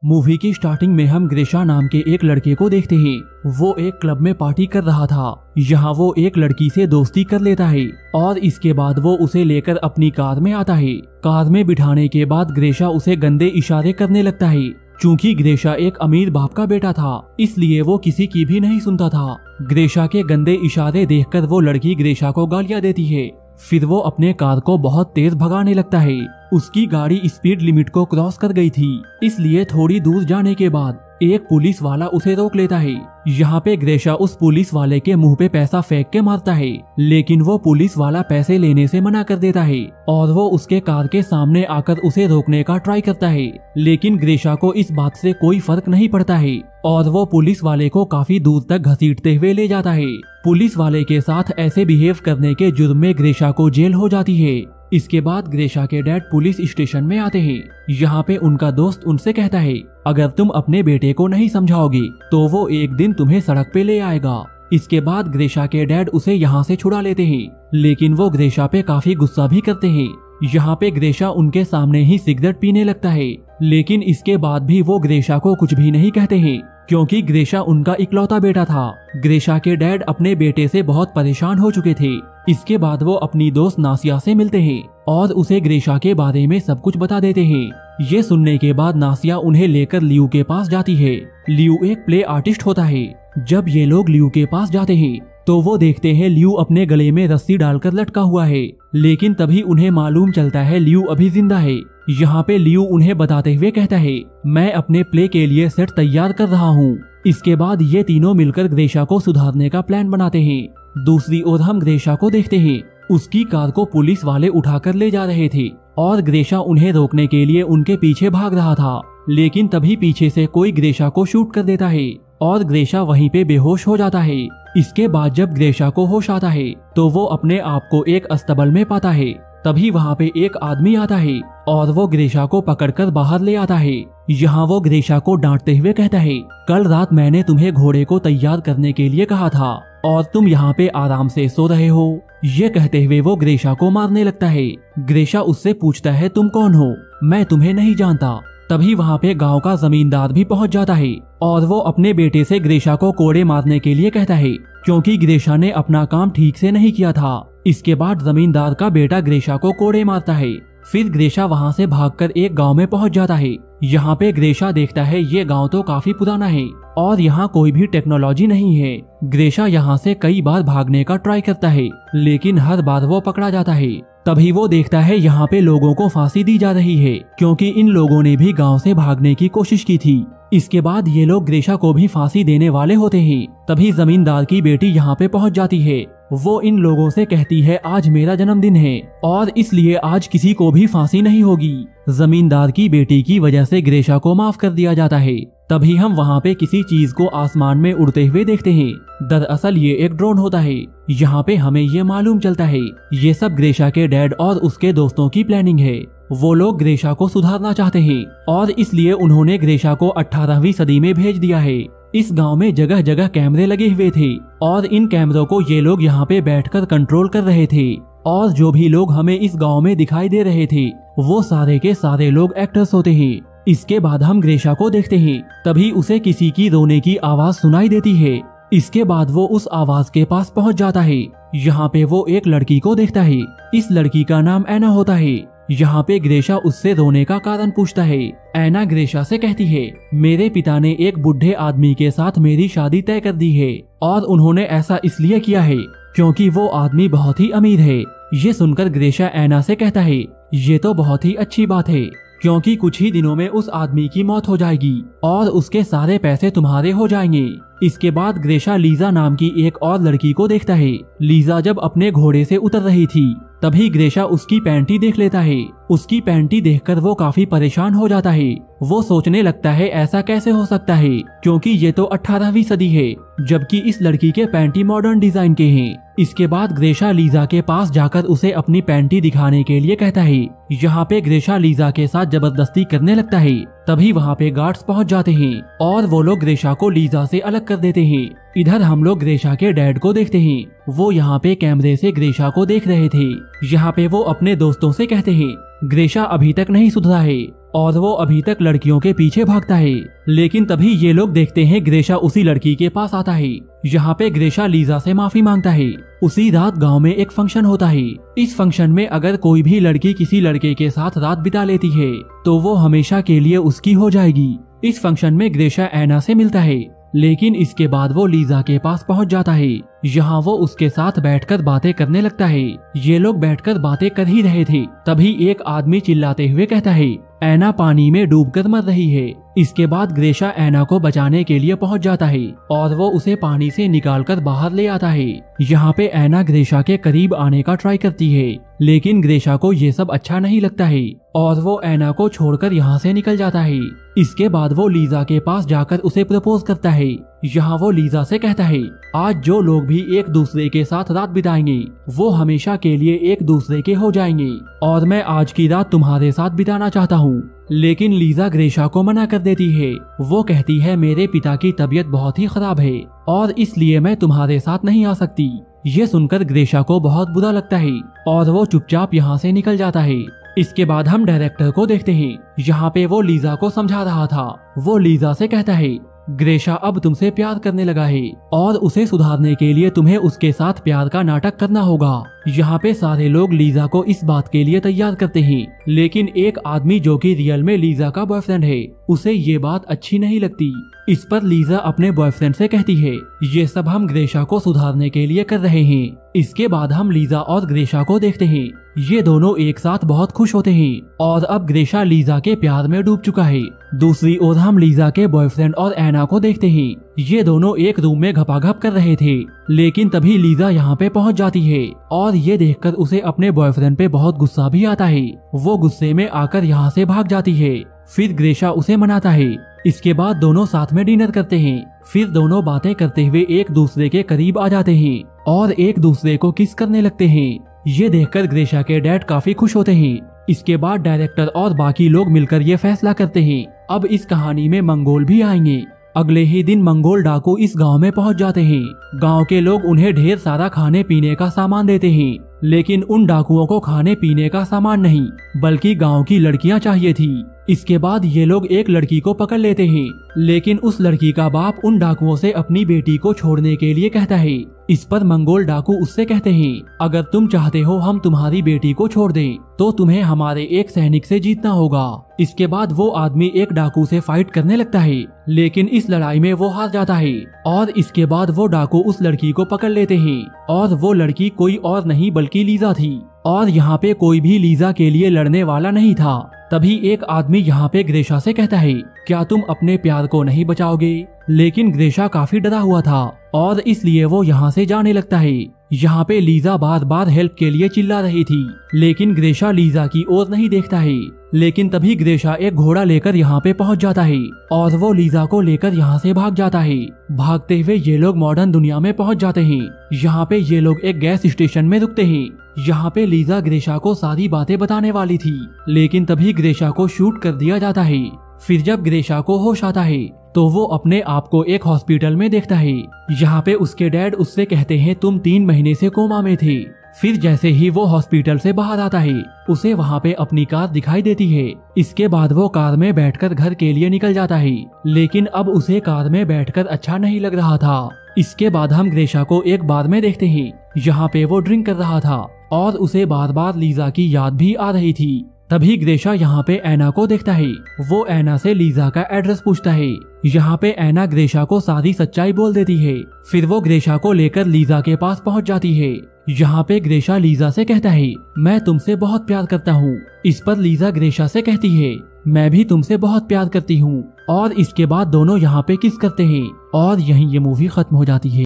Movie की starting में हम ग्रेशा नाम के एक लड़के को देखते हैं। वो एक क्लब में पार्टी कर रहा था। यहाँ वो एक लड़की से दोस्ती कर लेता है और इसके बाद वो उसे लेकर अपनी कार में आता है। कार में बिठाने के बाद ग्रेशा उसे गंदे इशारे करने लगता है। चूंकि ग्रेशा एक अमीर बाप का बेटा था, इसलिए वो किसी की भी नहीं सुनता था। ग्रेशा के गंदे इशारे देखकर वो लड़की ग्रेशा को गालियां देती है। फिर वो अपने कार को बहुत तेज भगाने लगता है। उसकी गाड़ी स्पीड लिमिट को क्रॉस कर गई थी, इसलिए थोड़ी दूर जाने के बाद एक पुलिस वाला उसे रोक लेता है। यहाँ पे ग्रेशा उस पुलिस वाले के मुंह पे पैसा फेंक के मारता है, लेकिन वो पुलिस वाला पैसे लेने से मना कर देता है और वो उसके कार के सामने आकर उसे रोकने का ट्राई करता है। लेकिन ग्रेशा को इस बात से कोई फर्क नहीं पड़ता है और वो पुलिस वाले को काफी दूर तक घसीटते हुए ले जाता है। पुलिस वाले के साथ ऐसे बिहेव करने के जुर्म में ग्रेशा को जेल हो जाती है। इसके बाद ग्रेशा के डैड पुलिस स्टेशन में आते हैं। यहाँ पे उनका दोस्त उनसे कहता है, अगर तुम अपने बेटे को नहीं समझाओगे तो वो एक दिन तुम्हें सड़क पे ले आएगा। इसके बाद ग्रेशा के डैड उसे यहाँ से छुड़ा लेते हैं, लेकिन वो ग्रेशा पे काफी गुस्सा भी करते हैं। यहाँ पे ग्रेशा उनके सामने ही सिगरेट पीने लगता है, लेकिन इसके बाद भी वो ग्रेशा को कुछ भी नहीं कहते हैं, क्योंकि ग्रेशा उनका इकलौता बेटा था। ग्रेशा के डैड अपने बेटे से बहुत परेशान हो चुके थे। इसके बाद वो अपनी दोस्त नासिया से मिलते हैं और उसे ग्रेशा के बारे में सब कुछ बता देते हैं। ये सुनने के बाद नासिया उन्हें लेकर लियू के पास जाती है। लियू एक प्ले आर्टिस्ट होता है। जब ये लोग लियू के पास जाते हैं तो वो देखते हैं लियू अपने गले में रस्सी डालकर लटका हुआ है, लेकिन तभी उन्हें मालूम चलता है लियू अभी जिंदा है। यहाँ पे लियू उन्हें बताते हुए कहता है, मैं अपने प्ले के लिए सेट तैयार कर रहा हूँ। इसके बाद ये तीनों मिलकर ग्रेशा को सुधारने का प्लान बनाते हैं। दूसरी ओर हम ग्रेशा को देखते हैं। उसकी कार को पुलिस वाले उठाकर ले जा रहे थे और ग्रेशा उन्हें रोकने के लिए उनके पीछे भाग रहा था, लेकिन तभी पीछे से कोई ग्रेशा को शूट कर देता है और ग्रेशा वहीं पे बेहोश हो जाता है। इसके बाद जब ग्रेशा को होश आता है तो वो अपने आप को एक अस्तबल में पाता है। तभी वहाँ पे एक आदमी आता है और वो ग्रेशा को पकड़कर बाहर ले आता है। यहाँ वो ग्रेशा को डांटते हुए कहता है, कल रात मैंने तुम्हें घोड़े को तैयार करने के लिए कहा था और तुम यहाँ पे आराम से सो रहे हो। ये कहते हुए वो ग्रेशा को मारने लगता है। ग्रेशा उससे पूछता है, तुम कौन हो? मैं तुम्हें नहीं जानता। तभी वहाँ पे गांव का जमींदार भी पहुँच जाता है और वो अपने बेटे से ग्रेशा को कोड़े मारने के लिए कहता है, क्योंकि ग्रेशा ने अपना काम ठीक से नहीं किया था। इसके बाद जमींदार का बेटा ग्रेशा को कोड़े मारता है। फिर ग्रेशा वहाँ से भागकर एक गांव में पहुँच जाता है। यहाँ पे ग्रेशा देखता है ये गांव तो काफी पुराना है और यहाँ कोई भी टेक्नोलॉजी नहीं है। ग्रेशा यहाँ से कई बार भागने का ट्राई करता है, लेकिन हर बार वो पकड़ा जाता है। तभी वो देखता है यहाँ पे लोगों को फांसी दी जा रही है, क्योंकि इन लोगों ने भी गांव से भागने की कोशिश की थी। इसके बाद ये लोग ग्रेशा को भी फांसी देने वाले होते हैं। तभी जमींदार की बेटी यहाँ पे पहुँच जाती है। वो इन लोगों से कहती है, आज मेरा जन्मदिन है और इसलिए आज किसी को भी फांसी नहीं होगी। जमींदार की बेटी की वजह से ग्रेशा को माफ कर दिया जाता है। तभी हम वहाँ पे किसी चीज को आसमान में उड़ते हुए देखते हैं। दरअसल ये एक ड्रोन होता है। यहाँ पे हमें ये मालूम चलता है ये सब ग्रेशा के डैड और उसके दोस्तों की प्लानिंग है। वो लोग ग्रेशा को सुधारना चाहते हैं और इसलिए उन्होंने ग्रेशा को 18वीं सदी में भेज दिया है। इस गांव में जगह जगह कैमरे लगे हुए थे और इन कैमरों को ये लोग यहाँ पे बैठकर कंट्रोल कर रहे थे और जो भी लोग हमें इस गांव में दिखाई दे रहे थे वो सारे के सारे लोग एक्टर्स होते हैं। इसके बाद हम ग्रेशा को देखते हैं। तभी उसे किसी की रोने की आवाज सुनाई देती है। इसके बाद वो उस आवाज के पास पहुंच जाता है। यहाँ पे वो एक लड़की को देखता है। इस लड़की का नाम एना होता है। यहाँ पे ग्रेशा उससे रोने का कारण पूछता है। एना ग्रेशा से कहती है, मेरे पिता ने एक बुढ़े आदमी के साथ मेरी शादी तय कर दी है और उन्होंने ऐसा इसलिए किया है क्योंकि वो आदमी बहुत ही अमीर है। ये सुनकर ग्रेशा एना से कहता है, ये तो बहुत ही अच्छी बात है, क्योंकि कुछ ही दिनों में उस आदमी की मौत हो जाएगी और उसके सारे पैसे तुम्हारे हो जाएंगे। इसके बाद ग्रेशा लीजा नाम की एक और लड़की को देखता है। लीजा जब अपने घोड़े से उतर रही थी तभी ग्रेशा उसकी पैंटी देख लेता है। उसकी पैंटी देखकर वो काफी परेशान हो जाता है। वो सोचने लगता है ऐसा कैसे हो सकता है, क्योंकि ये तो 18वीं सदी है, जबकि इस लड़की के पैंटी मॉडर्न डिजाइन के हैं। इसके बाद ग्रेशा लीजा के पास जाकर उसे अपनी पैंटी दिखाने के लिए कहता है। यहाँ पे ग्रेशा लीजा के साथ जबरदस्ती करने लगता है। तभी वहाँ पे गार्ड्स पहुँच जाते हैं और वो लोग ग्रेशा को लीजा से अलग कर देते हैं। इधर हम लोग ग्रेशा के डैड को देखते हैं। वो यहाँ पे कैमरे से ग्रेशा को देख रहे थे। यहाँ पे वो अपने दोस्तों से कहते हैं ग्रेशा अभी तक नहीं सुधरा है और वो अभी तक लड़कियों के पीछे भागता है। लेकिन तभी ये लोग देखते हैं ग्रेशा उसी लड़की के पास आता है। यहाँ पे ग्रेशा लीजा से माफी मांगता है। उसी रात गांव में एक फंक्शन होता है। इस फंक्शन में अगर कोई भी लड़की किसी लड़के के साथ रात बिता लेती है तो वो हमेशा के लिए उसकी हो जाएगी। इस फंक्शन में ग्रेशा ऐना से मिलता है, लेकिन इसके बाद वो लीजा के पास पहुंच जाता है। यहाँ वो उसके साथ बैठकर बातें करने लगता है। ये लोग बैठकर बातें कर ही रहे थे, तभी एक आदमी चिल्लाते हुए कहता है ऐना पानी में डूबकर मर रही है। इसके बाद ग्रेशा ऐना को बचाने के लिए पहुंच जाता है और वो उसे पानी से निकालकर बाहर ले आता है। यहाँ पे ऐना ग्रेशा के करीब आने का ट्राई करती है, लेकिन ग्रेशा को ये सब अच्छा नहीं लगता है और वो ऐना को छोड़कर यहाँ से निकल जाता है। इसके बाद वो लीजा के पास जाकर उसे प्रपोज करता है। यहाँ वो लीजा से कहता है आज जो लोग भी एक दूसरे के साथ रात बिताएंगे वो हमेशा के लिए एक दूसरे के हो जाएंगे और मैं आज की रात तुम्हारे साथ बिताना चाहता हूँ। लेकिन लीजा ग्रेशा को मना कर देती है। वो कहती है मेरे पिता की तबीयत बहुत ही खराब है और इसलिए मैं तुम्हारे साथ नहीं आ सकती। ये सुनकर ग्रेशा को बहुत बुरा लगता है और वो चुपचाप यहाँ से निकल जाता है। इसके बाद हम डायरेक्टर को देखते हैं। यहाँ पे वो लीजा को समझा रहा था। वो लीजा से कहता है ग्रेशा अब तुमसे प्यार करने लगा है और उसे सुधारने के लिए तुम्हें उसके साथ प्यार का नाटक करना होगा। यहाँ पे सारे लोग लीजा को इस बात के लिए तैयार करते हैं, लेकिन एक आदमी जो कि रियल में लीजा का बॉयफ्रेंड है उसे ये बात अच्छी नहीं लगती। इस पर लीजा अपने बॉयफ्रेंड से कहती है ये सब हम ग्रेशा को सुधारने के लिए कर रहे हैं। इसके बाद हम लीजा और ग्रेशा को देखते हैं। ये दोनों एक साथ बहुत खुश होते हैं और अब ग्रेशा लीजा के प्यार में डूब चुका है। दूसरी ओर हम लीजा के बॉयफ्रेंड और ऐना को देखते हैं। ये दोनों एक रूम में घपाघप कर रहे थे, लेकिन तभी लीजा यहाँ पे पहुँच जाती है और ये देखकर उसे अपने बॉयफ्रेंड पे बहुत गुस्सा भी आता है। वो गुस्से में आकर यहाँ से भाग जाती है। फिर ग्रेशा उसे मनाता है। इसके बाद दोनों साथ में डिनर करते हैं। फिर दोनों बातें करते हुए एक दूसरे के करीब आ जाते हैं और एक दूसरे को किस करने लगते हैं। ये देखकर ग्रेशा के डैड काफी खुश होते हैं। इसके बाद डायरेक्टर और बाकी लोग मिलकर ये फैसला करते हैं अब इस कहानी में मंगोल भी आएंगे। अगले ही दिन मंगोल डाकू इस गांव में पहुंच जाते हैं। गांव के लोग उन्हें ढेर सारा खाने पीने का सामान देते हैं, लेकिन उन डाकुओं को खाने पीने का सामान नहीं बल्कि गांव की लड़कियां चाहिए थी। इसके बाद ये लोग एक लड़की को पकड़ लेते हैं, लेकिन उस लड़की का बाप उन डाकुओं से अपनी बेटी को छोड़ने के लिए कहता है। इस पर मंगोल डाकू उससे कहते हैं अगर तुम चाहते हो हम तुम्हारी बेटी को छोड़ दें तो तुम्हें हमारे एक सैनिक से जीतना होगा। इसके बाद वो आदमी एक डाकू से फाइट करने लगता है, लेकिन इस लड़ाई में वो हार जाता है और इसके बाद वो डाकू उस लड़की को पकड़ लेते हैं और वो लड़की कोई और नहीं बल्कि लीजा थी और यहाँ पे कोई भी लीजा के लिए लड़ने वाला नहीं था। तभी एक आदमी यहाँ पे ग्रेशा से कहता है क्या तुम अपने प्यार को नहीं बचाओगे? लेकिन ग्रेशा काफी डरा हुआ था और इसलिए वो यहाँ से जाने लगता है। यहाँ पे लीजा बार बार हेल्प के लिए चिल्ला रही थी, लेकिन ग्रेशा लीजा की ओर नहीं देखता है। लेकिन तभी ग्रेशा एक घोड़ा लेकर यहाँ पे पहुँच जाता है और वो लीजा को लेकर यहाँ से भाग जाता है। भागते हुए ये लोग मॉडर्न दुनिया में पहुँच जाते हैं। यहाँ पे ये लोग एक गैस स्टेशन में रुकते हैं। यहाँ पे लीजा ग्रेशा को सारी बातें बताने वाली थी, लेकिन तभी ग्रेशा को शूट कर दिया जाता है। फिर जब ग्रेशा को होश आता है तो वो अपने आप को एक हॉस्पिटल में देखता है। यहाँ पे उसके डैड उससे कहते हैं तुम 3 महीने से कोमा में थे। फिर जैसे ही वो हॉस्पिटल से बाहर आता है उसे वहाँ पे अपनी कार दिखाई देती है। इसके बाद वो कार में बैठकर घर के लिए निकल जाता है, लेकिन अब उसे कार में बैठकर अच्छा नहीं लग रहा था। इसके बाद हम ग्रेशा को एक बार में देखते हैं। यहाँ पे वो ड्रिंक कर रहा था और उसे बार बार लीजा की याद भी आ रही थी। तभी ग्रेशा यहाँ पे ऐना को देखता है। वो ऐना से लीजा का एड्रेस पूछता है। यहाँ पे ऐना ग्रेशा को सारी सच्चाई बोल देती है। फिर वो ग्रेशा को लेकर लीजा के पास पहुँच जाती है। यहाँ पे ग्रेशा लीजा से कहता है मैं तुमसे बहुत प्यार करता हूँ। इस पर लीजा ग्रेशा से कहती है मैं भी तुमसे बहुत प्यार करती हूँ और इसके बाद दोनों यहाँ पे किस करते हैं और यहीं ये मूवी खत्म हो जाती है।